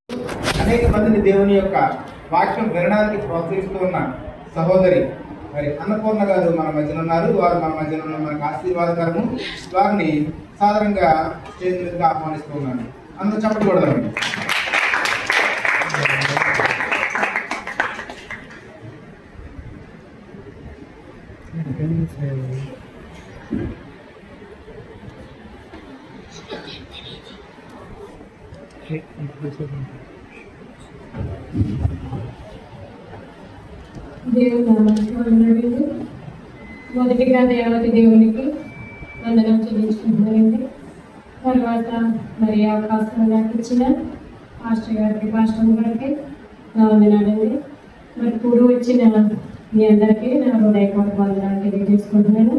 అనేక మందిని దేవుని యొక్క వాక్యం వినడానికి ప్రోత్సహిస్తూ ఉన్న సహోదరి మరి అన్నపూర్ణ గారు మన మధ్యన ఉన్నారు. వారు మన మధ్యన ఉన్న మనకు ఆశీర్వాదకరము. వారిని సాధారణంగా స్టేజ్ మీదగా ఆహ్వానిస్తూ ఉన్నాను. అందరూ చెప్పకూడదండి. దేవుడు మొదటిగా దేవతి దేవునికి వందనం చెల్లించుకుంటున్నారండి. తర్వాత మరి అవకాశం నాకు ఇచ్చిన పాస్టర్ గారికి నా వందనాలండి. మరి కూడి వచ్చిన మీ అందరికీ నా హృదయపూర్వక వందనాలు తెలియజేసుకుంటున్నాను.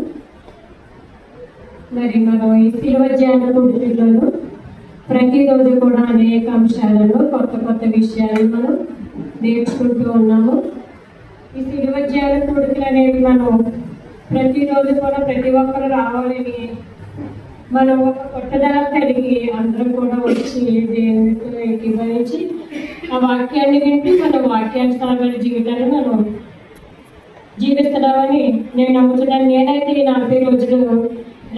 మరి మనం ఈ శిలువ ధ్యాన కూడికల్లోనూ ప్రతిరోజు కూడా అనేక అంశాలను కొత్త విషయాలు మనం నేర్చుకుంటూ ఉన్నాము. ఈ శిలువ ధ్యాన కూడికలు అనేవి మనం ప్రతిరోజు కూడా ప్రతి ఒక్కరు రావాలని మనం ఒక పట్టుదల కలిగి అందరం కూడా వచ్చి దేవునితో ఏకీభవించి ఆ వాక్యాన్ని వింటూ మన వాక్యానుసారమైన జీవితాన్ని మనం జీవిస్తున్నామని నేను నమ్ముతున్నాను. నేనైతే ఈ 40 రోజులు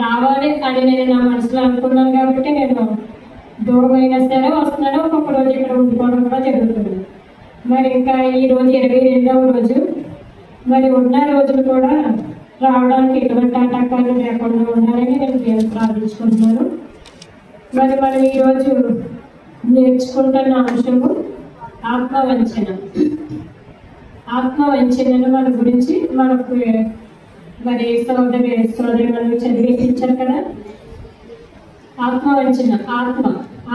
రావాలి అని నేను నా మనసులో అనుకున్నాను కాబట్టి నేను దూరమైనా సరే వస్తున్నాను. ఒక్కొక్క రోజు ఇక్కడ ఉండిపోవడం కూడా జరుగుతుంది. మరి ఇంకా ఈ రోజు 22వ రోజు. మరి ఉన్న రోజులు కూడా రావడానికి ఎటువంటి ఆటంకాలు లేకుండా ఉండాలని నేను దేవుని ప్రార్థించుకుంటున్నాను. మరి మనం ఈరోజు నేర్చుకుంటున్న అంశము ఆత్మవంచనను మన గురించి మనకు మరి సోదరి మనం చదివించారు కదా.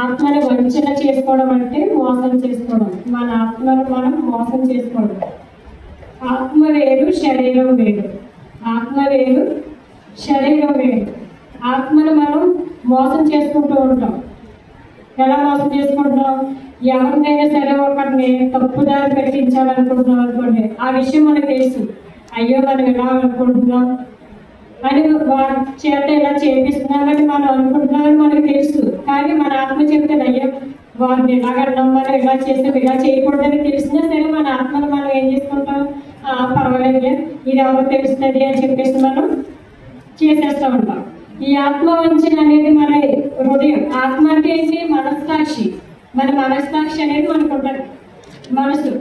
ఆత్మని వంచన చేసుకోవడం అంటే మోసం చేసుకోవడం. మన ఆత్మను మనం మోసం చేసుకోవడం. ఆత్మ వేరు, శరీరం వేరు. ఆత్మ వేరు, శరీరం వేరు. ఆత్మను మనం మోసం చేసుకుంటూ ఉంటాం. ఎలా మోసం చేసుకుంటాం? ఎవరినైనా సరే ఒకరిని తప్పుదారి పెట్టించాలనుకుంటున్నాం అనుకోండి, ఆ విషయం మనకు తెలుసు. అయ్యో మనం ఎలా అనుకుంటున్నాం అని వారి చేత ఇలా చేపిస్తున్నామని మనం అనుకుంటున్నామని మనకు తెలుసు. కానీ మన ఆత్మ చెప్తే అయ్యో వారిని ఎలాగన్నాం, మనం ఇలా చేస్తాం, ఇలా చేయకూడదని తెలిసినా సరే మన ఆత్మను మనం ఏం చేసుకుంటాం? పర్వాలేదు, ఇది ఎవరో తెలుస్తుంది అని చెప్పేసి మనం చేసేస్తూ ఉంటాం. ఈ ఆత్మవంచన అనేది మన హృదయం. ఆత్మ అంటే ఏంటి? మనస్సాక్షి. మన మనస్సాక్షి అనేది మనకు ఉంటుంది. మనసు,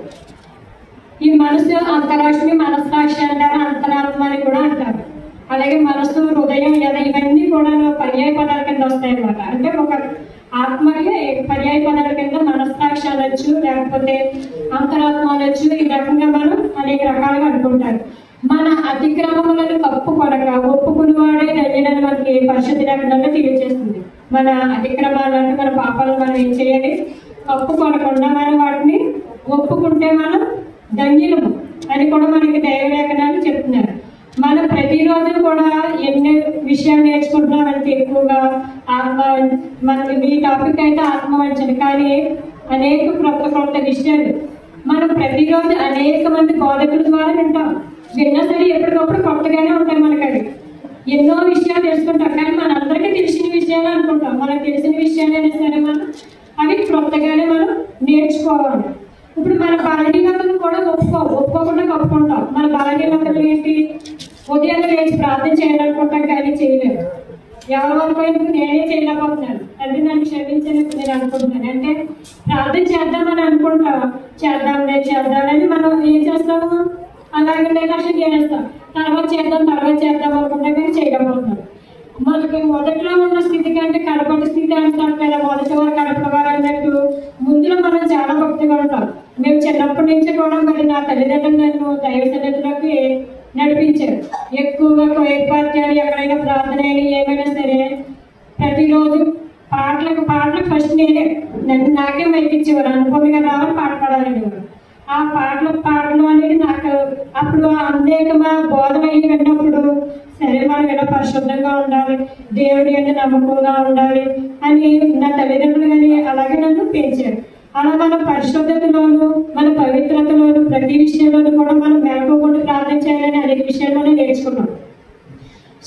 ఈ మనసు అంతరాక్షిని మనస్సాక్షి అంటారు, అంతరాత్మ అని కూడా అంటారు. అలాగే మనసు, హృదయం ఇవన్నీ కూడా పర్యాయ పదాల కింద వస్తాయి అన్నమాట. అంటే ఒక ఆత్మకి పర్యాయ పదాల కింద మనస్సాక్షి అనొచ్చు, లేకపోతే అంతరాత్మ అనొచ్చు. ఈ రకంగా మనం అనేక రకాలుగా అనుకుంటారు. మన అతిక్రమములను కప్పుకొనక ఒప్పుకునివాడే ధన్యుడని మనకి పరిశుద్ధ లేఖనంలో తెలియజేస్తుంది. మన అతిక్రమాలంటే మన పాపాలను మనం ఏం చేయాలి? కప్పుకొనకుండా మనం వాటిని ఒప్పుకుంటే మనం ధన్యులము అని కూడా మనకి దైవ లేఖనాలు చెప్తున్నారు. మనం ప్రతిరోజు కూడా ఎన్ని విషయాలు నేర్చుకుంటున్నామంటే ఎక్కువగా మనకి ఈ టాపిక్ అయితే ఆత్మవంచన. కానీ అనేక కొత్త విషయాలు మనం ప్రతిరోజు అనేక మంది బోధకుల ద్వారా వింటాం. విన్నా సరే ఎప్పటికప్పుడు కొత్తగానే ఉంటాయి. మనకి అవి ఎన్నో విషయాలు తెలుసుకుంటాం. కానీ మనందరికీ తెలిసిన విషయాలు అనుకుంటాం. మనకు తెలిసిన విషయాలైనా సరే మనం అవి కొత్తగానే మనం నేర్చుకోవాలి. ఇప్పుడు మన బలహీనతను కూడా ఒప్పుకోకుండా కప్పుకుంటాం. మన బలహీనతలు ఏంటి? ఉదయాన్నే లేచి ప్రార్థన చేయాలనుకుంటాం కానీ చేయలేదు. ఎవరి వరకు నేనే చేయలేకపోతున్నాను, అంటే నన్ను క్షమించని నేను అనుకుంటున్నాను. అంటే ప్రార్థన చేద్దామని అనుకుంటాం, చేద్దామని మనం ఏం చేస్తాము? అలాగే నిర్లక్ష్యం చేస్తాం. తర్వాత చేద్దాం అనుకుంటాం కానీ చేయలేకపోతున్నాం. మనకి మొదట్లో ఉన్న స్థితి కంటే కడపటి స్థితి అంటాం కదా, మొదటి వారు కడపటి వారు అన్నట్టు ముందులో మనం చాలా భక్తిగా ఉంటాం. మేము చిన్నప్పటి నుంచి కూడా మరి నా తల్లిదండ్రులు నన్ను దైవ సన్నిధిలోకి నడిపించారు. ఎక్కువగా ఏర్పాటు ఎక్కడైనా ప్రార్థన అయినా ఏమైనా సరే ప్రతిరోజు పాటలకు ఫస్ట్ నాకే మైకిచ్చేవారు. అనుకోగా రావాలి, పాట పాడాలనేవారు. ఆ పాటలు అనేది నాకు అప్పుడు అనేక బోధన అయ్యి విన్నప్పుడు సరే మనం ఇలా పరిశుద్ధంగా ఉండాలి, దేవుడి అంటే నమ్మకంగా ఉండాలి అని నా తల్లిదండ్రులు కానీ అలాగే నన్ను పెంచారు. అలా మన పరిశుద్ధతలోను మన పవిత్రతలోను ప్రతి విషయంలోనూ కూడా మనం మేలుకోకుండా ప్రార్థన చేయాలని అనేక విషయాల్లోనే నేర్చుకున్నాం.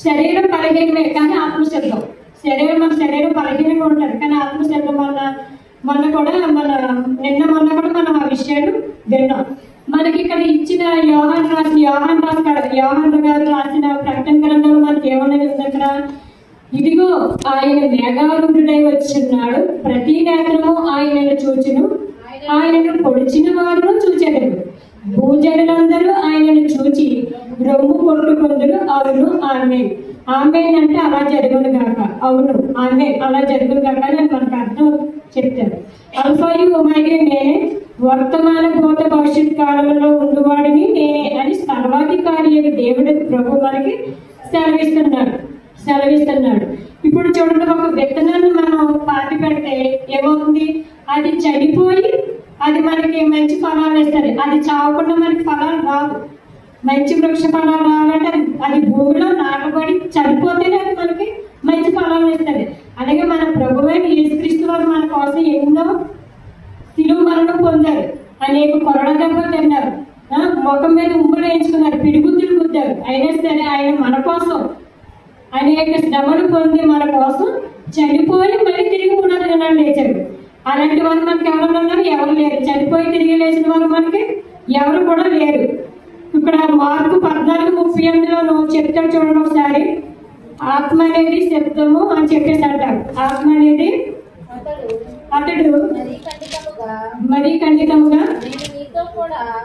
శరీరం బలహీనమే కానీ ఆత్మశుద్ధం. మన శరీరం బలహీనంగా ఉంటుంది కానీ ఆత్మశుద్ధం వల్ల మొన్న కూడా నిన్న మొన్న కూడా మనం ఆ విషయాలు విన్నాం. మనకి ఇక్కడ ఇచ్చిన యోహాన్ గారు రాసిన ప్రకటన గ్రంథంలో మనకి ఏమన్నది ఉంది అక్కడ, ఇదిగో ఆయన మేఘారూఢుడై వచ్చున్నాడు, ప్రతి నేత్రము ఆయనను చూచును, ఆయనను పొడిచిన వారు చూచెదరు, భూజనులందరూ ఆయనను చూచి రొమ్ము కొట్టుకొందరు. అవును ఆమేన్. ఆమేన్ అంటే అలా జరుగును గాక, అవును ఆమేన్ అలా జరుగును గాక అని మనకు అర్థం చెప్తారు. అల్ఫాయు ఒమేగా నేనే, వర్తమాన భూత భవిష్యత్ కాలంలో ఉండువాడిని నేనే అని సర్వాధికారి దేవుడు ప్రభు మనకి సెలవిస్తున్నాడు. ఇప్పుడు చూడండి, ఒక విత్తనాన్ని మనం పాతి పెడితే ఏమవుతుంది, అది చనిపోయి అది మనకి మంచి ఫలాలు ఇస్తుంది. అది చావకుండా మనకి ఫలాలు రావు. మంచి వృక్ష ఫలాలు రావాలంటే అది భూమిలో నాటబడి చనిపోతేనే అది మనకి మంచి ఫలాలు ఇస్తుంది. అలాగే మన ప్రభువైన యేసుక్రీస్తు వారు మన కోసం ఎన్నో శిలువ మరణం పొందారు, అనేక కొరడ దెబ్బలు తిన్నారు, ముఖం మీద ఉమ్ములు వేయించుకున్నారు, పిడిగుద్దులు గుద్దారు. అయినా సరే ఆయన మన కోసం అనేక శ్రమలు పొంది మన కోసం చనిపోయి మళ్ళీ తిరిగి 3వ దినాలు లేచారు. అలాంటి వారు మనకి ఎవరు ఉన్నారు? ఎవరు లేరు. చనిపోయి తిరిగి లేచిన వారు మనకి ఎవరు కూడా లేరు. ఇక్కడ మార్కు 14:38లో చెప్తాడు చూడండి ఒకసారి. ఆత్మ అనేది శబ్దము అని చెప్పేసి అంటారు. ఆత్మ అనేది అతడు మరీ ఖండితముగా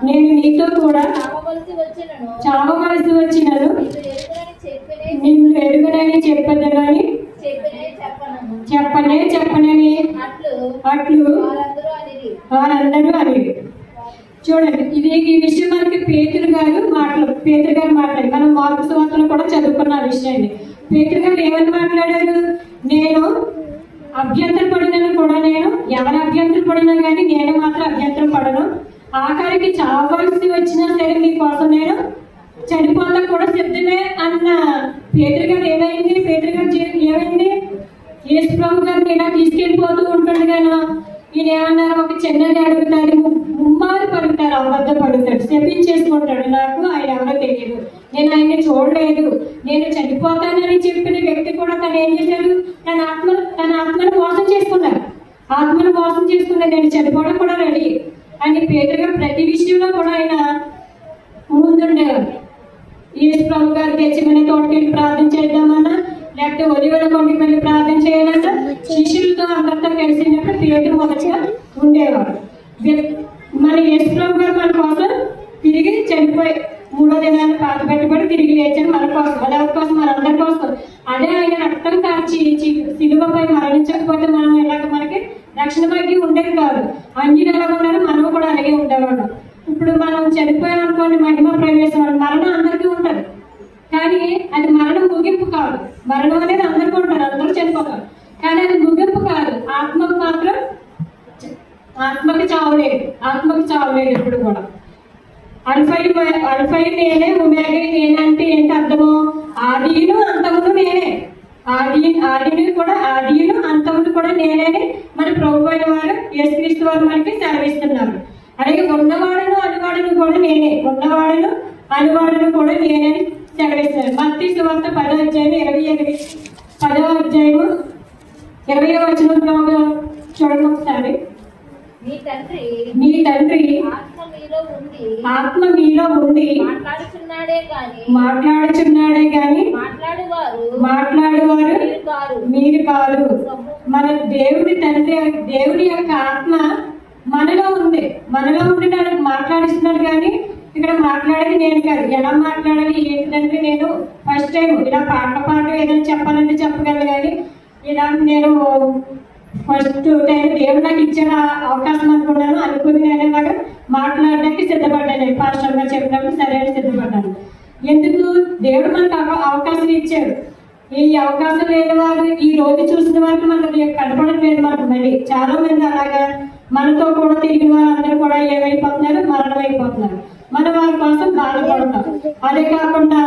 నేను నీతో కూడా చావవలసి వచ్చినను నిన్ను ఎరుగనని చెప్పదని చెప్పనని అట్లు వారందరూ అని. చూడండి, ఈ విషయం మనకి పేతురు గారు మాట్లాడి మనం మార్కు సువార్తలో కూడా చదువుకున్న విషయాన్ని. పేతురు గారు ఏమని మాట్లాడారు? నేను అభ్యంతర పడినను కూడా, నేను ఎవరు అభ్యంతర పడినా కానీ నేను మాత్రం అభ్యంతరం పడను, ఆఖరికి చావవలసి వచ్చినా సరే మీకోసం నేను చనిపోతా కూడా సిద్ధమే అన్న పేతురు గారు ఏమైంది? ఏమైంది? యేసు ప్రభు గారిని ఇలా తీసుకెళ్ళిపోతూ ఉంటుండగాను ఈయన ఏమన్నారు? ఒక చిన్నది అడుగుతాడు, ముమ్మారు పలుకుతారు, అబద్ధం పడుతాడు, శపించేసుకుంటాడు. నాకు ఆయన ఎవరో తెలియదు, నేను ఆయన్ని చూడలేదు, నేను చనిపోతానని చెప్పిన వ్యక్తి కూడా తను ఏం చేశాడు? తన ఆత్మను మోసం చేసుకున్నాడు. నేను చనిపోవడం కూడా రెడీ అని పేతురు గారు ప్రతి విషయంలో కూడా ఆయన ముందుండేవారు. యేసు ప్రభు గారు గెత్సేమనే తోటకెళ్ళి ప్రార్థన చేద్దామన్నా, లేకపోతే ఒలివల కొండకి వెళ్ళి ప్రార్థన చేయాలన్నా శిష్యులతో అందరితో కలిసినప్పుడు పేతురు మొదటిగా ఉండేవారు. మన యేసు ప్రభు గారు మన కోసం తిరిగి చనిపోయి 3వ దినాన్ని పాతి పెట్టబడి తిరిగి లేచారు మన కోసం, ఎవరి కోసం? మనందరి కోసం. అదే ఆయన రక్తం కార్చి శిలువపై మరణించకపోతే మనం ఇలాగ మనకి రక్షణ భాగ్యం ఉండేది కాదు. అన్యులు ఎలా ఉన్నారు, మనం కూడా అలాగే ఉండేవాళ్ళం. ఇప్పుడు మనం చనిపోయామనుకోండి, మహిమ ప్రవేశం, మరణం అందరికీ ఉంటుంది, కానీ అది మరణం ముగింపు కాదు. మరణం అనేది అందరికీ ఉంటారు, అందరూ చనిపోతారు, కానీ అది ముగింపు కాదు. ఆత్మకి చావలేదు ఇప్పుడు కూడా. అల్ఫై నేనే, ఒమేగా నేనంటే ఏంటి అర్థము? ఆదిను అంతమును నేనే. ఆదిను అంతమును కూడా నేనే మన ప్రభు అయిన వారు యేసుక్రీస్తు వారు మనకి సెలవిస్తున్నారు. అలాగే ఉన్నవాడును అనువాడును కూడా నేనే, కూడా నేనే సెలవిస్తున్నారు. మత్తయి సువార్త 10వ అధ్యాయం 20వ వచనంలో చూడండి ఒకసారి. నీ తండ్రి ఆత్మ మీలో ఉండి మాట్లాడుచున్నాడే గాని మాట్లాడువారు మీరు కాదు. మన దేవుని యొక్క ఆత్మ మనలో ఉండి నాకు మాట్లాడిస్తున్నారు, కానీ ఇక్కడ మాట్లాడేది నేను కాదు. ఎలా మాట్లాడాలి ఏంటంటే, నేను ఫస్ట్ టైం ఇలా పాట ఏదైనా చెప్పాలంటే చెప్పగలను, కానీ ఇలా నేను ఫస్ట్ టైం దేవుడు నాకు ఇచ్చిన అవకాశం అనుకుని నేను ఇలాగా మాట్లాడడానికి సిద్ధపడ్డాను. పాస్టర్ గారు చెప్పినప్పుడు సరే అని సిద్ధపడ్డాను. ఎందుకు? దేవుడు మనకు అవకాశం ఇచ్చాడు. ఈ అవకాశం లేని వారు, ఈ రోజు చూసిన వారికి మనకు కనపడట్లేదు. మనకు మళ్ళీ చాలా మంది అలాగా మనతో కూడా తిరిగిన వారు అందరూ కూడా ఏమైపోతున్నారు? మరణం అయిపోతున్నారు. మన వారి కోసం బాధపడతాం. అదే కాకుండా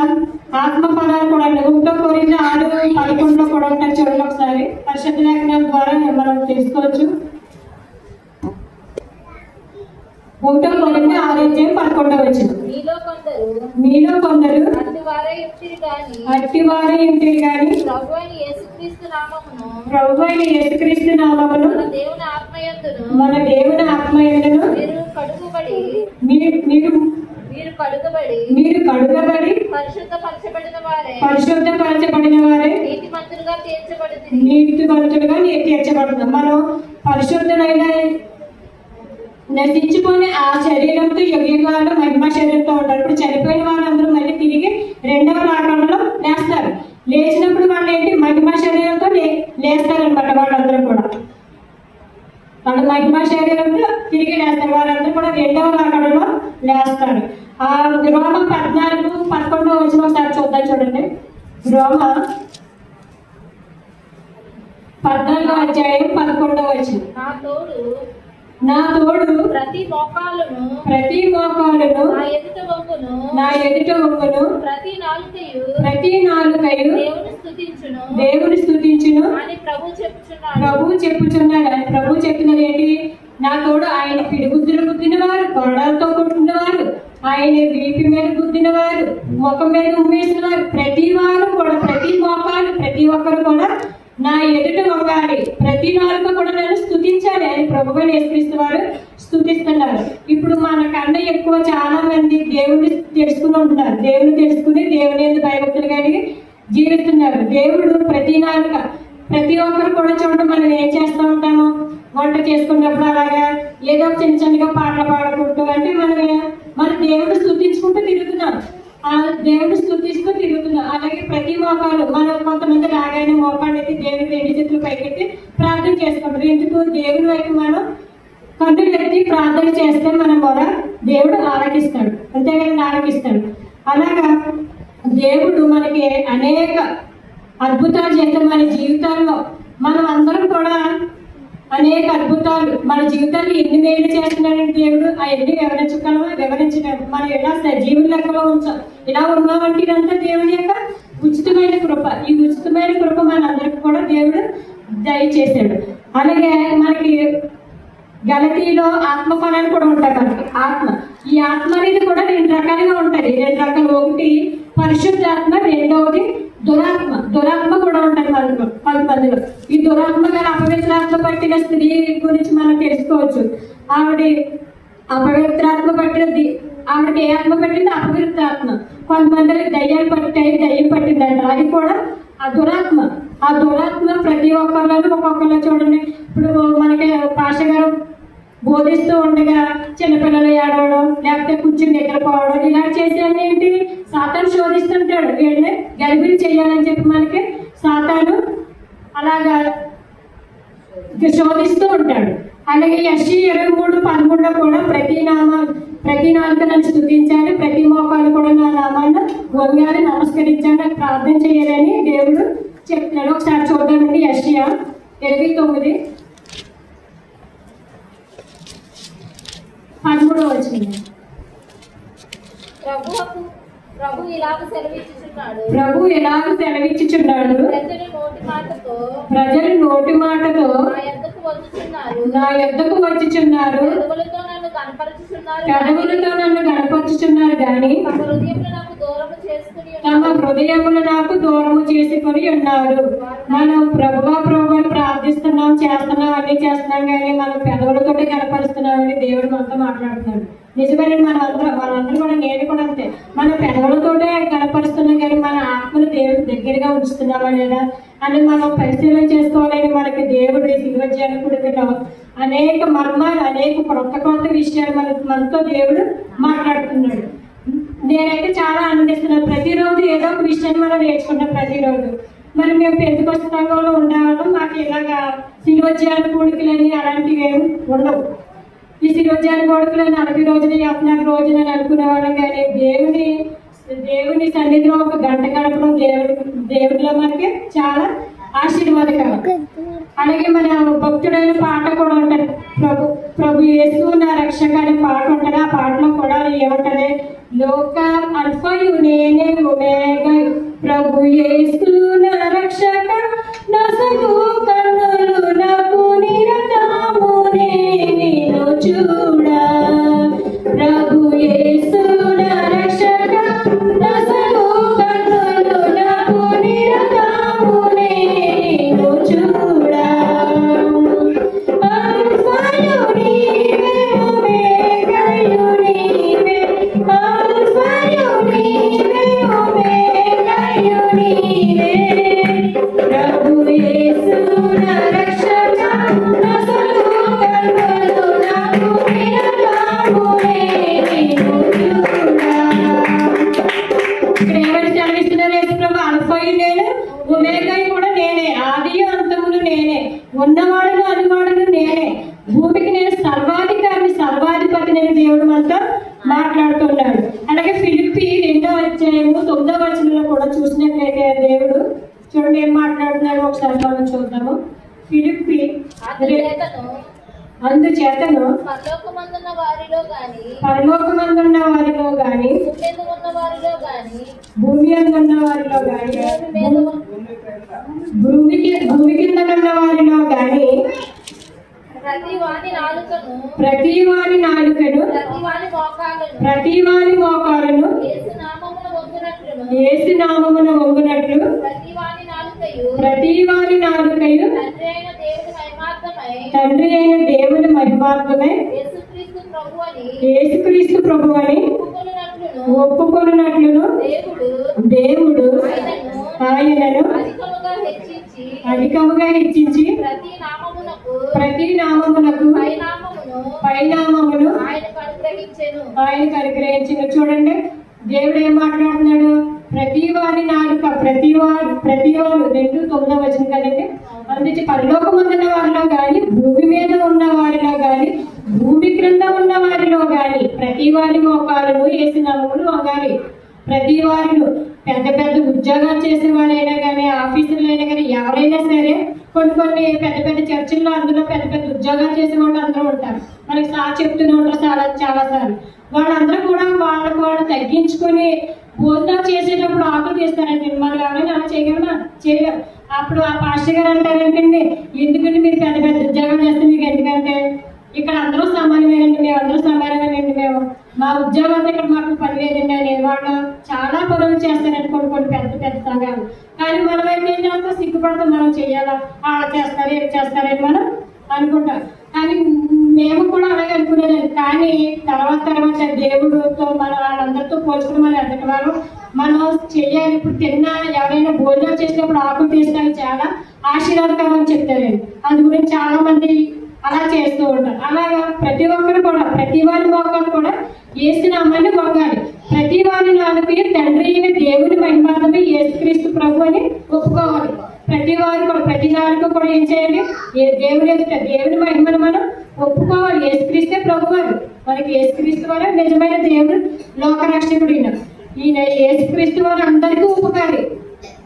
ఆత్మ పదాలు కూడా 1 కొరింథీ 6:11 కూడా ఉంటాయి. చూడండి ఒకసారి. పరిశుద్ధ లేఖనాల ద్వారా మనం తెలుసుకోవచ్చు. 1 కొరింథీ 6:11 మీలో కొందరు అట్టివారే ఇంటిరి గాని ప్రభువైన యేసుక్రీస్తు నామమును దేవుని మన దేవుని ఆత్మ యందును మీరు కడుగబడి పరిశుద్ధపరచబడిన వారే నీతిమంతులుగా తీర్చబడుతుంది. మనం పరిశుద్ధులైన నశించిపోయిన ఆ శరీరంతో యుగయుగాలు మహిమ శరీరంతో ఉంటారు. ఇప్పుడు చనిపోయిన వాళ్ళందరూ మళ్ళీ తిరిగి రెండవ రాకడలో లేస్తారు. లేచినప్పుడు వాళ్ళు ఏంటి మహిమ శరీరంతో లేస్తారనమాట. వాళ్ళందరూ కూడా వాళ్ళు మహిమ శరీరంతో తిరిగి లేస్తారు. వాళ్ళందరూ కూడా రెండవ రాకడలో లేస్తారు. ఆ రోమ 14-11 వచ్చిన ఒకసారి చూద్దాం. చూడండి, రోమ 14వ అధ్యాయం 11వ వచ్చిన. నా తోడు ప్రతి మోకాలును నా ఎదుట వంగును ప్రతి నాలుకయు దేవుని స్తుతించును అని ప్రభువు చెప్పుచున్నాడు. ప్రభు చెప్తున్నది ఏంటి? నా తోడు ఆయన పిడిగుద్దులు గుద్దినవారు, గొడవలతో కొట్టినవారు, ఆయన వీపి మీద గుద్దినవారు, ముఖం మీద ఉమ్మేసిన వారు, ప్రతి వారు కూడా, ప్రతి మోకాలు, ప్రతి ఒక్కరు కూడా నా ఎదుట వంగాలి, ప్రతి నాలుక కూడా నన్ను స్తుతించాలి అని ప్రభువు యేసుక్రీస్తు వారు స్తుతిస్తున్నారు. ఇప్పుడు మనకన్నా ఎక్కువ చాలా మంది దేవుని తెలుసుకుని ఉంటున్నారు. దేవుని తెలుసుకుని దేవుని యందు భయభక్తులు కలిగి జీవిస్తున్నారు. దేవుడు ప్రతి నాలుక, ప్రతి ఒక్కరు కూడా చూడండి, మనం ఏం చేస్తూ ఉంటాము, వంట చేసుకున్నప్పుడు అలాగా ఏదో చిన్న చిన్నగా పాటలు పాడుకుంటూ, అంటే మన దేవుడు స్తుతించుకుంటూ తిరుగుతున్నాం. ఆ దేవుడు స్తుతిస్తూ తిరుగుతున్నాం. అలాగే ప్రతి మోకాలు, మనం కొంతమంది రాగానే మోకాళ్ళు ఎత్తి దేవుని 2 చేతులు పైకెత్తి ప్రార్థన చేసుకుంటారు. ఎందుకు? దేవుని వైపు మనం కన్నులు ఎత్తి ప్రార్థన చేస్తే మన మొర దేవుడు ఆలకిస్తాడు. అంతేగాని ఆలకిస్తాడు. అలాగా దేవుడు మనకి అనేక అద్భుతాలు చేస్తాడు. మన జీవితాల్లో మనం అందరం కూడా అనేక అద్భుతాలు మన జీవితాల్లో ఎన్ని మేలు చేస్తున్నాడంటే దేవుడు అవన్నీ వివరించగలము. మనం ఎలా సజీవుల లెక్కలో ఉంచాం, ఇలా ఉన్నామంటే ఇదంతా దేవుని యొక్క ఉచితమైన కృప. ఈ ఉచితమైన కృప మనందరికి కూడా దేవుడు దయచేశాడు. అలాగే మనకి గలతీలో ఆత్మ ఫలాలు కూడా ఉంటాయి. మనకి ఆత్మ, ఈ ఆత్మ అనేది కూడా 2 రకాలుగా ఉంటుంది. 2 రకాలు. ఒకటి పరిశుద్ధాత్మ, రెండవది దురాత్మ కూడా ఉంటుంది కొంతమందిలో. ఈ దురాత్మ గారు అపవిత్రాత్మ పట్టిన స్త్రీ గురించి మనం తెలుసుకోవచ్చు. ఆవిడకి ఏ ఆత్మ పట్టింది? అపవిత్రాత్మ. కొంతమందికి దయ్యం పట్టిందంట. అది కూడా ఆ దురాత్మ. ఆ దురాత్మ ప్రతి ఒక్కరిలోనూ ఒక్కొక్కరిలో చూడండి. ఇప్పుడు మనకి పాష గారు బోధిస్తూ ఉండగా చిన్నపిల్లలు ఏడవడం, లేకపోతే కూర్చుని నిద్రపోవడం, ఇలా చేసేది ఏంటి? సాతాను శోధిస్తుంటాడు. వీళ్ళని గలిబిలి చేయాలని చెప్పి మనకి సాతాను అలాగా శోధిస్తూ ఉంటాడు. అలాగే యెషయా 23:13 కూడా ప్రతి నాలుక నన్ను స్తుతించాలి, ప్రతి మోకాలు కూడా నా నామాన్ని వంగాలి, నమస్కరించాలి, ప్రార్థన చేయాలని దేవుడు చెప్తున్నాడు. ఒకసారి చూద్దామండి. యెషయా 29:13 వచ్చింది. ప్రభు ఇలాగ సెలవిచ్చుచున్నాడు, ప్రజలు నోటి మాటతో నా యొద్దకు వచ్చుచున్నారు, పెదవులతో నన్ను కనపరుచుచున్నారు కానీ తమ హృదయములు నాకు దూరము చేసుకొని ఉన్నారు. మనం ప్రభువా అని ప్రార్థిస్తున్నాం, చేస్తున్నాం, అన్ని చేస్తున్నాం, కానీ మనం పెదవులతోటే కనపరుస్తున్నామని దేవుడు మనతో మాట్లాడుతున్నాడు. నిజమేనండి. మనందరూ కూడా, నేను కూడా అంతే, మన పెదవులతోటే కనపరుస్తున్నాం, కానీ మన ఆత్మను దేవుడు దగ్గరగా ఉంచుతున్నామా లేదా అని మనం పరిశీలన చేసుకోవాలని మనకి దేవుడు శిల్వజ్ఞానకుడిలో అనేక మర్మాలు, అనేక కొత్త విషయాలు మనతో దేవుడు మాట్లాడుతున్నాడు. నేనైతే చాలా ఆనందిస్తున్నాను. ప్రతిరోజు ఏదో ఒక విషయాన్ని మనం నేర్చుకుంటాం. ప్రతిరోజు మరి మేము పెద్దకొస్త సంఘంలో ఉండేవాళ్ళం. మాకు ఇలాగా శిల్వజ్ఞాన కూడికలని అలాంటివి ఏమి ఉండవు. ఈ శిల్వజ్ఞాన కూడికలని 40 రోజులు, 54 రోజులు అని అనుకునేవాళ్ళం. కానీ దేవుని సన్నిధిలో ఒక గంట గడపడం దేవుడిలో మనకి చాలా ఆశీర్వాదకరం. అలాగే మన భక్తుడైన పాట కూడా ఉంటుంది. ప్రభు యేసు నా రక్షక అనే పాట ఉంటుంది. ఆ పాటలో కూడా ఏముంటది? లోక అల్ఫయు నేనే ఒమేగయు, ప్రభు యేసు నా రక్షక, నసగు కన్నులు నాకు నిరతము నిన్ను చూడా. ప్రభు యేసు నా రక్షక, నసగు కన్నులు నాకు నిరతము నిన్ను చూడా. అల్ఫయు మాట్లాడుతున్నాడు. అలాగే ఫిలిప్పి 2వ అధ్యాయము 9వ వచనంలో కూడా చూసినట్లయితే దేవుడు చూడండి ఏం మాట్లాడుతున్నాడు ఒకసారి మనం చూద్దాము. ఫిలిప్పి అందుచేతను పరలోకమందున్న వారిలో గాని భూమి అందున్న వారిలో గాని భూమి కింద ఉన్న వారిలో గాని ప్రతి వాని నాలుకను ప్రతి వాని మోకాలను యేసు నామమున వంగునట్లు ప్రతి వాని నాలుకయు తండ్రి అయిన దేవుని మహిమార్థమై యేసుక్రీస్తు ప్రభువని ఒప్పుకొనున్నట్లును దేవుడు ఆయనను అధికముగా హెచ్చించి ప్రతి నామమునకు పైనామమును ఆయనకు అనుగ్రహించిన. చూడండి దేవుడు ఏం మాట్లాడుతున్నాడు, ప్రతి వారి నాలుక ప్రతి వారు 2:9 వచనం కదండి. అందుకే పరలోకమున్న వారిలో గాని భూమి మీద ఉన్న వారిలో గాని భూమి క్రింద ఉన్న వారిలో గాని ప్రతి వారి మోకాలను యేసు నామమును వంగాలి. ప్రతి వారిలో పెద్ద పెద్ద ఉద్యోగాలు చేసే వాళ్ళైనా కానీ ఆఫీసులు అయినా కానీ ఎవరైనా సరే కొన్ని పెద్ద చర్చిల్లో అందులో పెద్ద ఉద్యోగాలు చేసే వాళ్ళు అందరూ ఉంటారు. మనకి చెప్తూనే ఉంటారు చాలా సార్లు. వాళ్ళందరూ కూడా వాళ్ళు తగ్గించుకొని భోజనాలు చేసేటప్పుడు ఆకులు తీస్తారండి. మనం ఎవరైనా అలా చేయగలరు. అప్పుడు ఆ పాస్టర్ గారు అంటారేంటండి, ఎందుకంటే మీరు పెద్ద ఉద్యోగాలు చేస్తే మీకు ఎందుకంటే ఇక్కడ అందరూ సమానమేనండి, మేము అందరూ సమానమేనండి, మేము మా ఉద్యోగాలు ఇక్కడ మాకు పని లేదండి అని వాళ్ళు చాలా పనులు చేస్తారండి కొన్ని పెద్ద సంఘాలు. కానీ మనం అయితే ఏం చేస్తాం, సిగ్గుపడతాం, మనం చెయ్యాలా, అలా చేస్తారు ఏం చేస్తారని మనం అనుకుంటాం. కానీ మేము కూడా అలాగే అనుకునేదండి. కానీ తర్వాత దేవుడితో మనం వాళ్ళందరితో పోల్చుకుని మనం ఎదటి వారు మనం చెయ్యాలి. ఇప్పుడు ఎవరైనా భోజనాలు చేసినప్పుడు ఆకులు తీస్తానికి చాలా ఆశీర్వాదకరం అని చెప్తారండి. అందు గురించి చాలా మంది అలా చేస్తూ ఉంటారు. అలాగా ప్రతి ఒక్కరు కూడా ప్రతి వారి మోకాలు కూడా యేసు నామాన్ని వంగాలి. ప్రతి వారి నాలుగు తండ్రి అయిన దేవుని మహిమార్థమై యేసుక్రీస్తు ప్రభు అని ఒప్పుకోవాలి. ప్రతి వారు కూడా ప్రతి నాలుగు కూడా ఏం చేయాలి, దేవుని మహిమను మనం ఒప్పుకోవాలి. యేసుక్రీస్తే ప్రభు వారు, మనకి యేసుక్రీస్తు వారు నిజమైన దేవుడు, లోకరక్షకుడు. ఈయన యేసుక్రీస్తు వారు అందరికీ ఉపకారి,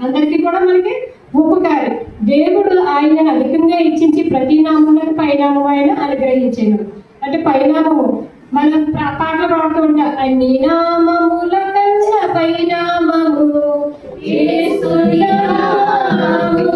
అందరికీ కూడా మనకి ఉపకారి. దేవుడు ఆయన అధికంగా ఇచ్చించి ప్రతి నామములకు పైనామము ఆయన అనుగ్రహించాడు. అంటే పైనామము మనం పాటలు పాడుతూ ఉంటాం, అన్ని నామముల కన్నా పైనామము యేసు నామము.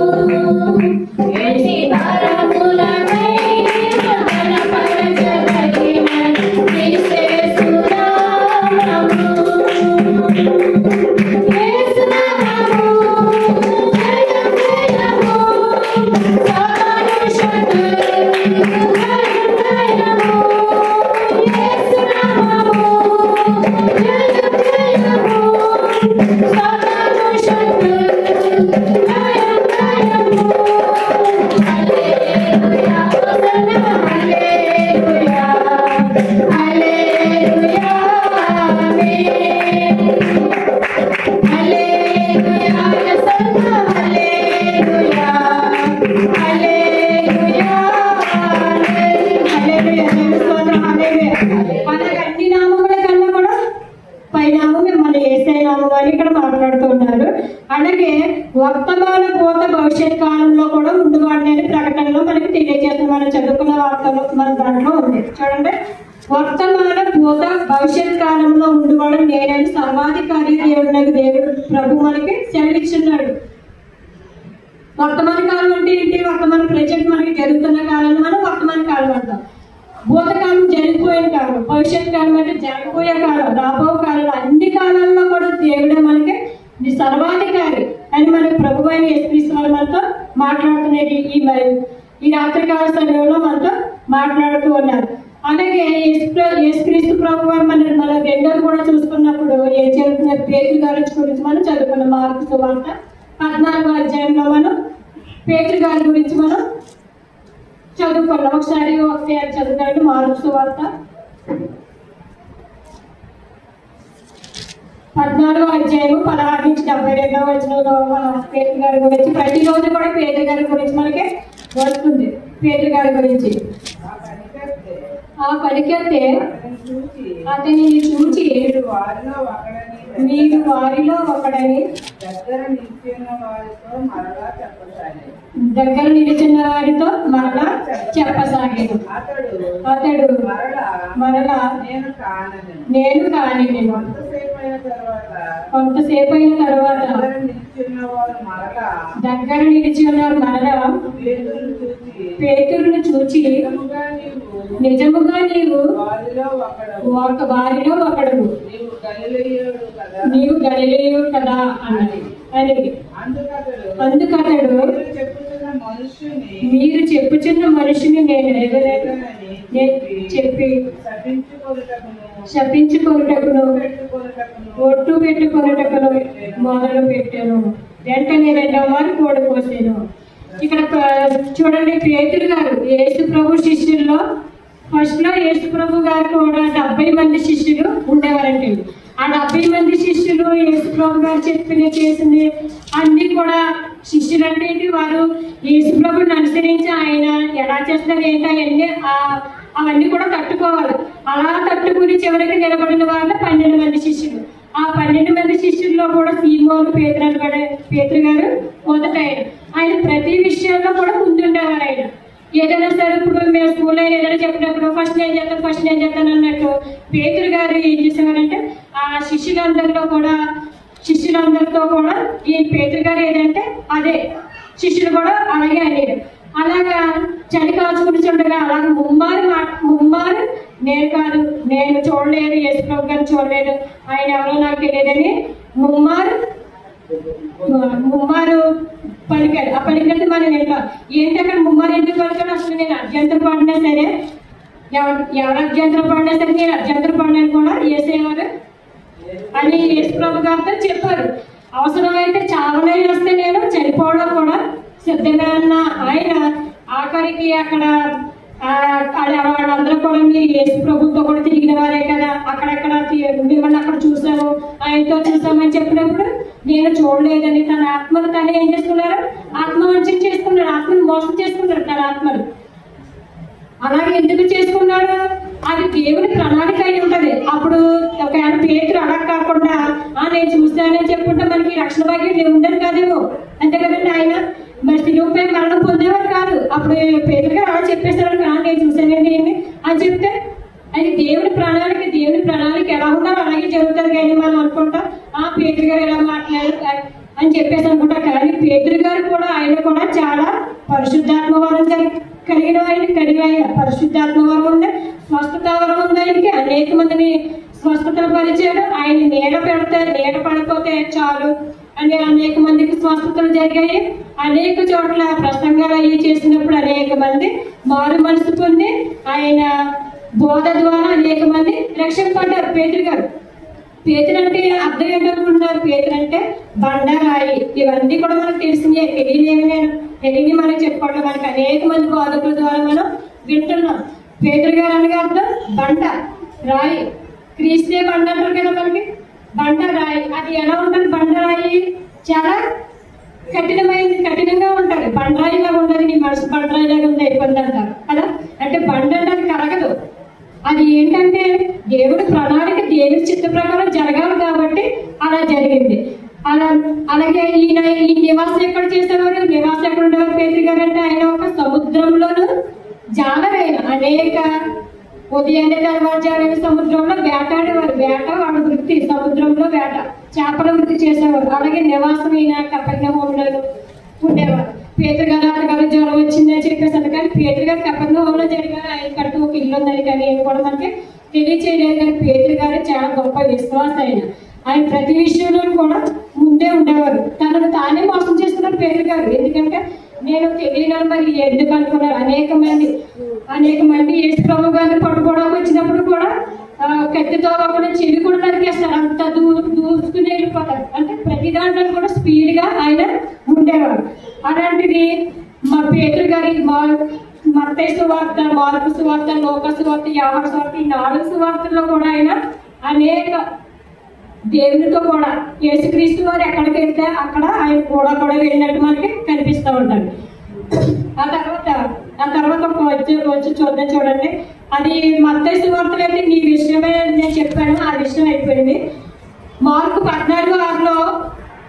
అలాగే వర్తమాన భూత భవిష్యత్ కాలంలో కూడా ఉండువాడిని ప్రకటనలో మనకి తెలియజేస్తుంది. మనం చదువుకున్న వార్తలో మన దాంట్లో ఉంది. చూడండి, వర్తమాన భూత భవిష్యత్ కాలంలో ఉండువాడు నేనని సర్వాధికారి దేవుడు ప్రభు మనకి సెలవిస్తున్నాడు. వర్తమాన కాలం అంటే ఏంటి? వర్తమాన ప్రజెంట్ మనకి జరుగుతున్న కాలాన్ని మనం వర్తమాన కాలం అంటాం. భూతకాలం జరిగిపోయిన కాలం, భవిష్యత్ కాలం అంటే జరిగిపోయే కాలం, రాబో కాలం, అన్ని కాలాల్లో కూడా దేవుడే మనకి సర్వాధికారి అని మనకి ప్రభు అయిన యేసుక్రీస్తు వారు మనతో మాట్లాడుతున్నది ఈ రాత్రికాల సమయంలో మనతో మాట్లాడుతూ ఉన్నారు. అలాగే యేసుక్రీస్తు ప్రభు వారు మన రెండోది కూడా చూసుకున్నప్పుడు ఏం జరుగుతున్న పేతురు గారి గురించి మనం చదువుకున్నాం. మార్కు సువార్త 14వ అధ్యాయంలో మనం పేతురు గారి గురించి మనం చదువుకున్నాం. ఒకసారి చదువుతాడు. మార్కు సువార్త 14వ అధ్యాయము 16 నుంచి 72వ వచనంలో మనం పేతురు గారి గురించి ప్రతిరోజు కూడా పేతురు గారి గురించి మనకి వస్తుంది. పేతురు గారి గురించి ఆ పలికితే అతన్ని చూచి అతనిని చూచి మీరు వారిలో ఒకడని దగ్గర నిలిచిన వారితో మరలా చెప్పసాగాడు. అతడు మరలా నేను కాని కొంతసేపు అయిన తర్వాత దగ్గర నిలిచి ఉన్నారు మరలా పేతురును చూచి నిజముగా నీవు వారిలో ఒకడు నీవు గలిలయుడు కదా అన్నది. అందుకతడు మీరు చెప్పుచున్న మనిషిని నేను చెప్పి శపించుకొనుటకును ఒట్టు పెట్టుకొనుటకును మొదలు పెట్టాను. వెంటనే 2వ వారు కోడి కోసాను. ఇక్కడ చూడండి, పేతురు గారు యేసు ప్రభు శిష్యుల్లో ఫస్ట్ లో యేసు ప్రభు గారు కూడా 70 మంది శిష్యులు ఉండేవారంటే, ఆ 70 మంది శిష్యులు యేసు ప్రభు గారు చెప్పిన చేసింది అన్ని కూడా శిష్యులు అంటే వారు యేసు ప్రభుని అనుసరించి ఆయన ఎలా చేస్తారు ఏంటి అవన్నీ కూడా తట్టుకోవాలి. అలా తట్టుకుని చివరికి నిలబడిన వాళ్ళు 12 మంది శిష్యులు. ఆ 12 మంది శిష్యుల్లో కూడా సీమోను పేతురు గారు మొదట ఆయన ప్రతి విషయంలో కూడా ముందుండేవారు. ఆయన ఏదైనా సరే ఇప్పుడు మేము స్కూల్లో ఏదైనా చెప్పినప్పుడు ఫస్ట్ నేను చెప్తాను అన్నట్టు పేతురు గారు ఏం చేసేవారంటే ఆ శిష్యులందరితో కూడా ఈ పేతురు గారు ఏదంటే అదే శిష్యులు కూడా అలాగే అనేది. అలాగా చలి కాచుకుంటుండగా అలాగే ముమ్మారు నేను చూడలేదు, యేసు ప్రభు గారిని చూడలేదు, ఆయన ఎవరో నాకు తెలియదని ముమ్మారు పలికాడు. ఆ పలికినట్టు మనం వింటాం. ఏంటి అక్కడ ముమ్మారు ఎందుకు పలికాడు? అసలు నేను అర్జంతర పడినా సరే ఎవరు అర్జంతర పడినా సరే నేను అర్జంతర పడినాను కూడా వేసేవారు అని యేసు ప్రభు గారితో చెప్పారు. అవసరమైతే చావనే వస్తే నేను చనిపోవడం కూడా సిద్ధంగా ఉన్న ఆయన ఆఖరికి అక్కడ వాళ్ళందరూ కూడా మీరు యేసు ప్రభుతో కూడా తిరిగిన వారే కదా, అక్కడక్కడ మిమ్మల్ని అక్కడ చూసాము, ఆయనతో చూసామని చెప్పినప్పుడు నేను చూడలేదని తన ఆత్మను తనే ఏం చేసుకున్నారు? ఆత్మవంచన చేసుకున్నాడు, ఆత్మను మోసం చేసుకున్నాడు తన ఆత్మను. అలాగే ఎందుకు చేసుకున్నాడు? అది దేవుని ప్రణాళిక అయి ఉంటది. అప్పుడు ఒకవేళ పేతురు అలా కాకుండా నేను చూస్తానని చెప్పుకుంటే మనకి రక్షణ భాగ్యం ఉండదు కాదేమో, అంతే కదండి. ఆయన మరి శిలువపై మరణం పొందేవారు కాదు. అప్పుడు పేతురు గారు అలా చెప్పేశారు, నేను చూసానండి అని చెప్తే అది దేవుని ప్రణాళిక ఎలా ఉండాలో అలాగే జరుగుతుంది. కానీ మనం అనుకుంటాం పేతురు గారు ఎలా మాట్లాడారు అని చెప్పేసి అనుకుంటాం. కానీ పేతురు గారు కూడా ఆయన కూడా చాలా పరిశుద్ధాత్మ వరం కలిగిన ఆయన పరిశుద్ధాత్మ ఉంది, స్వస్థత వరం ఉంది. ఆయనకి అనేక మందిని స్వస్థతలు పరిచాడు. ఆయన నీడ పడిపోతే చాలు అని అనేక మందికి స్వస్థతలు జరిగాయి. అనేక చోట్ల ప్రసంగాలు అయ్యి చేసినప్పుడు అనేక మంది మారు మనసు పొంది ఆయన బోధ ద్వారా అనేక మంది రక్షింపడ్డారు. పేతురు అంటే అర్థం ఏంటనుకుంటున్నారు? పేతురు అంటే బండరాయి. ఇవన్నీ కూడా మనకు తెలిసిందే, తెలియని మనకి చెప్పుకోవడం. మనకి అనేక మంది బోధకుల ద్వారా మనం వింటున్నాం. పేతురు గారు అనగా అర్థం బండ రాయి. క్రీస్తే బండ అంటారు కదా మనకి, బండ రాయి. అది ఎలా ఉంటుంది? బండరాయి చాలా కఠినంగా ఉంటుంది. బండరాయిలాగా ఉండదు, నీ మనసు బండరాయిలాగా ఉంది అయిపోయింది అంటారు కదా. అంటే బండ అంటే అది కరగదు. అది ఏంటంటే దేవుడి ప్రణాళిక, దేవుడి చిత్త ప్రకారం జరగాలి కాబట్టి అలా జరిగింది. అలాగే ఈ నివాసం ఎక్కడ చేసేవారు? నివాసం ఎక్కడ ఉండేవారు పేతురు గారు అంటే ఆయన ఒక సముద్రంలోనూ జాలరైన అనేక ఉదయాన్నే తెల్లవారుజామున సముద్రంలో వేటాడేవారు. వాళ్ళ వృత్తి సముద్రంలో చేపల వృత్తి చేసేవారు. అలాగే నివాసం అయిన కపెర్నహూములో ఉండేవారు. పేతురు గారు జ్వరం వచ్చిందని చెప్పేసారు. కానీ పేతురు గారు కపెర్నహూములో జరిగారు. ఆయన కట్టు ఒక ఇల్లు ఉందని కానీ ఏం కూడా మనకి తెలియచేయలేదు. కానీ పేతురు గారు చాలా గొప్ప విశ్వాస. ఆయన ప్రతి విషయంలో కూడా ముందే ఉండేవారు. తనను తానే మోసం చేస్తున్నారు పేతురు గారు. ఎందుకంటే నేను తెలియను మరి ఎందుకు అనుకున్నారు. అనేక మంది యేసు ప్రభు గారిని పట్టుకోవడానికి వచ్చినప్పుడు కూడా కత్తితో ఒకటి చెవి కూడా నరికేస్తారు. అంత దూసుకుని వెళ్ళిపోతారు. అంటే ప్రతి దాంట్లో కూడా స్పీడ్ గా ఆయన ఉండేవారు. అలాంటిది మా పేతురు గారి మత్తయి సువార్త, మార్కు సువార్త, లోకా సువార్త, యోహాను సువార్త, ఈ 4 సువార్తల్లో కూడా ఆయన అనేక దేవునితో కూడా యేసుక్రీస్తు వారు ఎక్కడికి వెళ్తే అక్కడ ఆయన కూడా వెళ్ళినట్టు మనకి కనిపిస్తూ ఉంటాడు. ఆ తర్వాత వచ్చి చూడండి. అది మత్తయి సువార్తలో అయితే నీ విషయమే నేను చెప్పాను, ఆ విషయం అయిపోయింది. మార్కు 14:6లో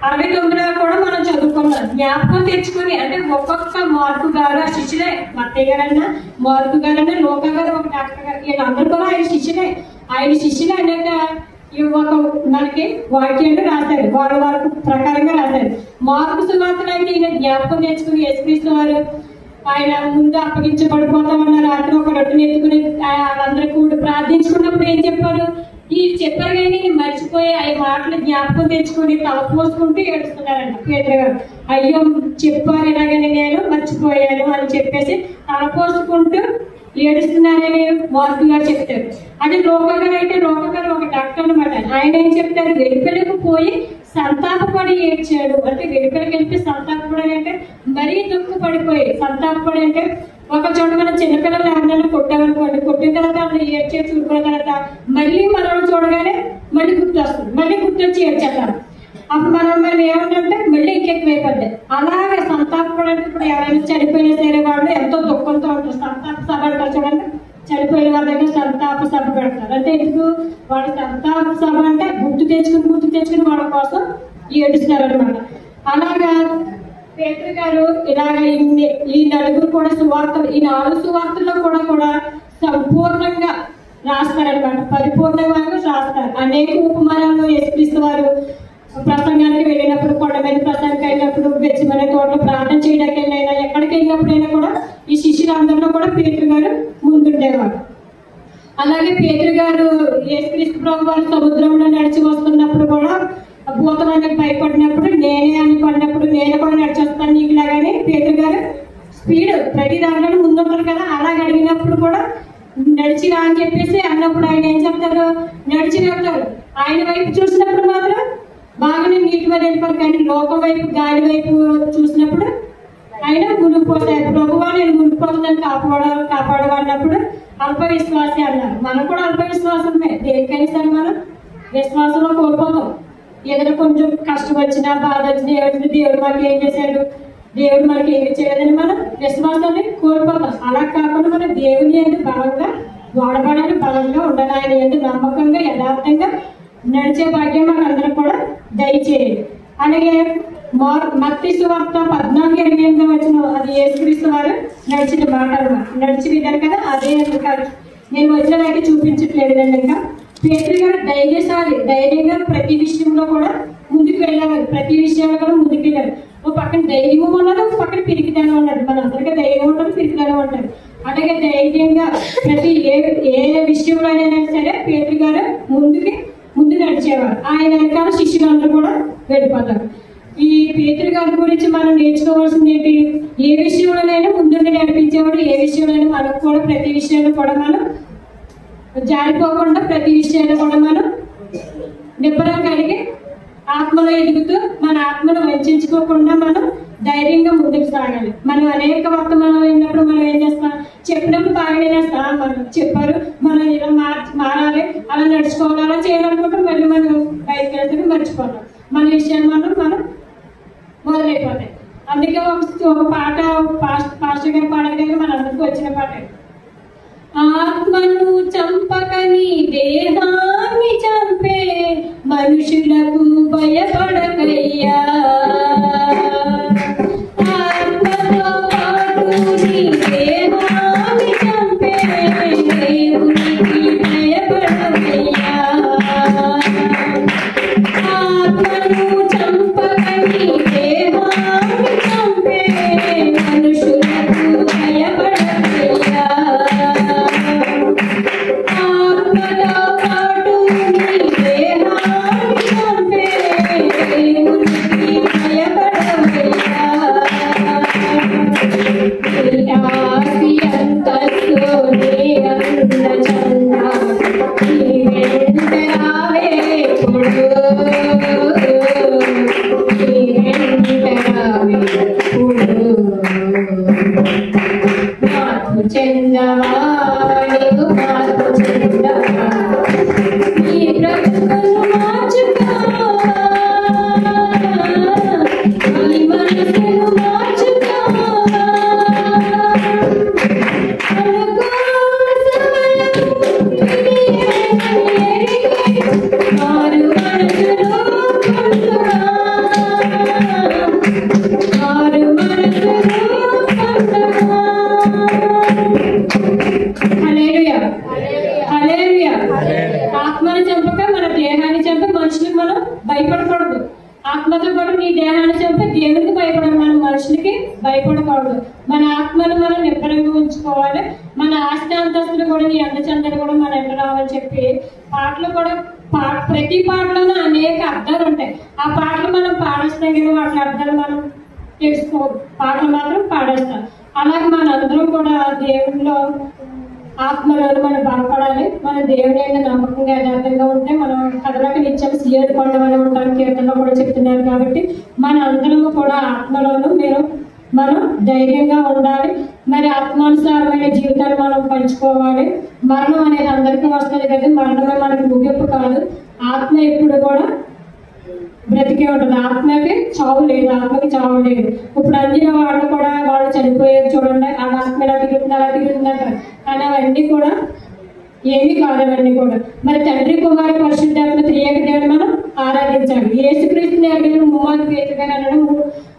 69 కూడా మనం చదువుకున్నాం. జ్ఞాపకం తెచ్చుకొని అంటే ఒక్కొక్క మార్కు గారు ఆ శిష్యులే, మత్తయ్య గారన్నా మార్కు గారన్నా లోకా గారు ఒక డాక్టర్ గారు వీళ్ళందరూ కూడా ఆయన శిష్యులే. ఆయన శిష్యులు అనేక ఒక మనకి వాక్యాలు రాశారు, వాళ్ళ ప్రకారంగా రాశారు. మార్కు సువార్తలో అయితే ఈయన జ్ఞాపకం తెచ్చుకుని యేసుక్రీస్తు వారు ఆయన ముందు అప్పగించబడిపోతామన్న రాత్రి ఒక రొట్టెని ఎత్తుకుని వాళ్ళందరూ కూడా ప్రార్థించుకున్నప్పుడు ఏం చెప్పారు? ఈ చెప్పారు కానీ మర్చిపోయి ఆ మాటలు జ్ఞాపకం తెచ్చుకుని తల పోసుకుంటూ ఏడుస్తున్నారంట పేతురు గారు. అయ్యో చెప్పారు ఇలాగని నేను మర్చిపోయాను అని చెప్పేసి తల పోసుకుంటూ ఏడుస్తున్నారని మార్కు గారు చెప్తారు. అదే లోకా గారు అయితే లోకా గారు ఒక డాక్టర్ అనమాట. ఆయన ఏం చెప్తారు? వెలుపలకు పోయి సంతాపపడి ఏడ్చాడు. అంటే వెలుపలికి వెళ్ళి సంతాపపడి అంటే మరీ దుఃఖపడిపోయి సంతాపపడి అంటే ఒక చోట మనం చిన్నపిల్లలు ఎవరైనా కొట్టామనుకోండి, కొట్టిన తర్వాత అక్కడ ఏడ్చే చూడుకున్న తర్వాత మళ్ళీ మనం చూడగానే మళ్ళీ గుర్తొస్తుంది, మళ్ళీ గుర్తొచ్చి ఏడ్చేస్తారు. అప్పుడు మనం ఏమంటే మళ్ళీ ఇంకెక్కువైపోద్ది. అలాగే సంతాపపడంటే ఇప్పుడు ఎవరైనా చనిపోయిన సరే వాళ్ళు ఎంతో దుఃఖంతో ఉంటారు. సంతాప సభ అంటారు చూడండి, చనిపోయిన వాళ్ళ దగ్గర సంతాప సభ పెడతారు. అంటే ఎందుకు? వాళ్ళ సంతాప సభ అంటే గుర్తు తెచ్చుకుని వాళ్ళ కోసం ఏడుస్తారు అనమాట. అలాగా పేతురు గారు ఇలాగ ఈ నలుగురు కూడా సువార్తలు, ఈ 4 సువార్తల్లో కూడా సంపూర్ణంగా రాస్తారనమాట, పరిపూర్ణంగా రాస్తారు. అనేక ఉపమానాలు యేసుక్రీస్తు వారు ప్రసంగానికి వెళ్ళినప్పుడు, కొండ మీద ప్రసంగానికి వెళ్ళినప్పుడు, గెత్సేమనే తోటలో ప్రార్థన చేయడానికి వెళ్ళినా, ఎక్కడికి వెళ్ళినప్పుడైనా కూడా ఈ శిష్యులందరిలో కూడా పేతురు గారు ముందుండేవాడు. అలాగే పేతురు గారు యేసుక్రీస్తు ప్రభు వారు సముద్రంలో నడిచి వస్తున్నప్పుడు కూడా భూతమానికి భయపడినప్పుడు నేనే అని పడినప్పుడు నేను కూడా నడిచి వస్తాను నీకు లాగానే పేతురు గారు స్పీడ్ ప్రతి దాంట్లో ముందుంటారు కదా. అలాగ అడిగినప్పుడు కూడా నడిచిరా అని చెప్పేసి అన్నప్పుడు ఆయన ఏం చెప్తారు? నడిచి వెళ్తారు. ఆయన వైపు చూసినప్పుడు మాత్రం బాగానే నీటి మీద వెళ్ళిపోరు, కానీ లోకం వైపు గాలి వైపు చూసినప్పుడు ఆయన మునిగిపోతారు. ప్రభువా నేను మునిగిపోతుందని కాపాడవాడినప్పుడు అల్ప విశ్వాసి అన్నారు. మనం కూడా అల్ప విశ్వాసమే. దేనికైనా సరే మనం విశ్వాసంలో కోల్పోతాం. ఏదైనా కొంచెం కష్టం వచ్చినా బాధ వచ్చినా దేవుడు మనకి ఏం చేశాడు, దేవుడు మనకి ఏమి చేయలేదని మనం విశ్వాసాన్ని కోల్పోతాం. అలా కాకుండా మనం దేవుని ఎందుకు బలంగా వాడబడాలి, బలంగా ఉండాలి, ఆయన ఎందుకు నమ్మకంగా యథార్థంగా నడిచే భాగ్యం మనకు అందరూ కూడా దయచేయండి. అలాగే మత్తయి సువార్త 14:28 వచ్చిన అది యేసుక్రీస్తు వారు నడిచిన మాట అన్నమాట. నడిచి విధారు కదా, అదే కాదు నేను వచ్చినదైతే చూపించట్లేదు. ఇంకా పేతురు గారు ధైర్యశాలి, ధైర్యంగా ప్రతి విషయంలో కూడా ముందుకు వెళ్ళేవారు, ప్రతి విషయంలో కూడా ముందుకు వెళ్ళారు. ఓ పక్కన ధైర్యం ఉన్నది, ఒక పక్కన పిరికిదనం ఉన్నది. మన అందరికీ ధైర్యం ఉంటుంది, పిరికిదనం ఉంటుంది. అలాగే ధైర్యంగా ప్రతి ఏ విషయంలో అయినా సరే పేతురు గారు ముందు నడిచేవారు. ఆయన వెనకాల శిష్యులందరూ కూడా వెళ్ళిపోతారు. ఈ పేతురు గారి గురించి మనం నేర్చుకోవాల్సింది ఏంటి? ఏ విషయంలోనైనా ముందుండి నడిపించేవాడు. ఏ విషయంలోనైనా మనకు కూడా ప్రతి విషయంలో కూడా మనం జారిపోకుండా, ప్రతి విషయంలో కూడా మనం నిబ్బరం కలిగి ఆత్మలో ఎదుగుతూ మన ఆత్మను వంచుకోకుండా మనం ధైర్యంగా ముందుకు సాగాలి. మనం అనేక వర్తమానం అయినప్పుడు మనం ఏం చేస్తాం? చెప్పినప్పుడు బాగానే చేస్తాం, మనం చెప్పారు మనం ఇలా మారాలి, అలా నడుచుకోవాలి, అలా చేయాలనుకుంటే మళ్ళీ మనం బయటకు వెళ్తే మర్చిపోతాం. మన విషయాన్ని మనం మొదలైపోతాయి. అందుకే ఒక పాట పాస్టర్ గారి పాడక దగ్గర మన అందరికీ వచ్చిన పాట, ఆత్మను చంపకని దేహాన్ని చంపే మనుషులకు భయపడకయ్యా, ఆత్మతో పాటు నీ దేహాన్ని చంపే దేవునికి భయపడకయ్యా, ఆత్మ ఆత్మని చంపక మన దేహాన్ని చంపి మనుషులకు మనం భయపడకూడదు. ఆత్మతో పాటు నీ దేహాన్ని చంపి దేవునికి భయపడాలి, మన మనుషులకి భయపడకూడదు. మన ఆత్మను మనం నిబ్బరంగా ఉంచుకోవాలి. మన ఆస్తి అంతస్తులు కూడా నీ అందచందలు కూడా మన ఎంట రావాలని చెప్పి పాటలు కూడా ప్రతి పాటలోనూ అనేక అర్థాలు ఉంటాయి. ఆ పాటలు మనం పాడేస్తాం కానీ వాటి అర్థాలు మనం తెలుసుకో, పాటలు మాత్రం పాడేస్తాం. అలాగే మనందరం కూడా దేవుడిలో ఆత్మలో మనం బలపడాలి. మన దేవుని అయినా నమ్మకంగా యథార్థంగా ఉంటే మనం కథలకు నిత్యం సీఎది కొండవని ఉంటాం కీర్తనలో కూడా చెప్తున్నారు. కాబట్టి మన అందరము కూడా ఆత్మలోనూ మనం ధైర్యంగా ఉండాలి. మరి ఆత్మానుసారమైన జీవితాన్ని మనం పంచుకోవాలి. మరణం అనేది అందరికీ వస్తుంది కదా, మరణమే మనకు ముగింపు కాదు. ఆత్మ ఎప్పుడు కూడా బ్రతికే ఉంటుంది. ఆత్మకి చావు లేదు, ఆత్మకి చావు లేదు. ఇప్పుడు అందిన వాళ్ళు కూడా వాళ్ళు చనిపోయేది చూడండి, ఆ ఆత్మ ఎలా తిరుగుతుంది అలా తిరుగుతుందంటారు. కానీ అవన్నీ కూడా ఏమీ కాదు. అవన్నీ కూడా మరి తండ్రి కుమారి పరిశుద్ధాత్మ త్రియేక దేవుని మనం ఆరాధించాలి. యేసుక్రీస్తుని అడిగిన ముమ్మాది పేతుగా అనడం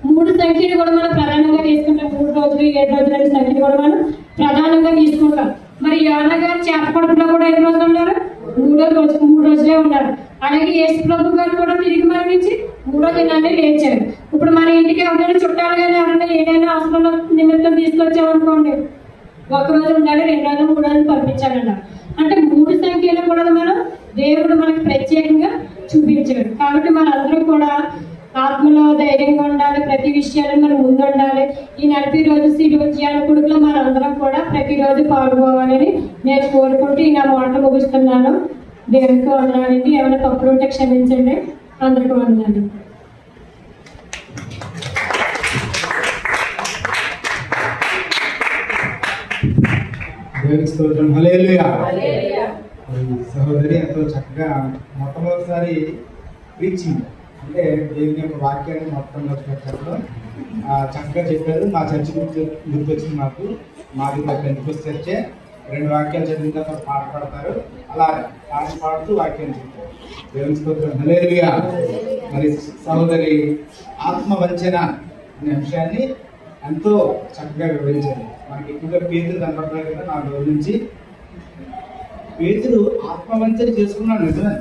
3 సంఖ్యలు కూడా మనం ప్రధానంగా తీసుకుంటాం. 3 రోజులు 7 రోజులు సంఖ్యలు కూడా మనం ప్రధానంగా తీసుకుంటాం. మరి యోనా గారు చేపకడుపులో కూడా ఎన్ని రోజులు ఉన్నారు? 3 రోజులే ఉన్నారు. అలాగే యేసు ప్రభు గారు కూడా తిరిగి మరణించి 3వ దినాన్ని లేచారు. ఇప్పుడు మన ఇంటికి ఎవరైనా చుట్టాలు కానీ ఎవరైనా ఏదైనా అవసరం నిమిత్తం తీసుకొచ్చామనుకోండి, 1 రోజు ఉండాలి, 2 రోజులు 3 రోజులు పంపించాలన్నారు. అంటే 3 సంఖ్యలో కూడా మనం దేవుడు మనకి ప్రత్యేకంగా చూపించాడు. కాబట్టి మనందరం కూడా ఆత్మలో ధైర్యంగా ఉండాలి. ప్రతి విషయాన్ని మనం ముందు ఉండాలి. ఈ 40 రోజు ధ్యాన కొడుకులో మనందరం కూడా ప్రతిరోజు పాల్గొవాలని నేను కోరుకుంటూ నా మాటలు ముగిస్తున్నాను. దేవునికి వందనాలండి. ఏమైనా తప్పులు ఉంటే క్షమించండి. అందరికీ వందనాలు. దేవునికి స్తోత్రం. హల్లెలూయా. సహోదరి ఎంతో చక్కగా మొట్టమొదటిసారి ప్రీచింగ్ అంటే దేవుని యొక్క వాక్యాన్ని మొత్తంలో చెప్పడం చక్కగా చెప్పారు. మా చర్చ గుర్తొచ్చింది నాకు. మాది పెంతుకొస్తే చర్చే. 2 వాక్యాలు చదివిన తర్వాత పాట పాడతారు. అలా పాట పాడుతూ వాక్యాన్ని చెప్తారు. దేవుని స్తోత్రం. హల్లెలూయా. మరి సహోదరి ఆత్మవంచన అనే అంశాన్ని ఎంతో చక్కగా వివరించారు. మనకి ఎక్కువగా పేతురు కనపడతారు కదా 4 రోజుల నుంచి. పేతురు ఆత్మవంచన చేసుకున్నాడు, నిజమే.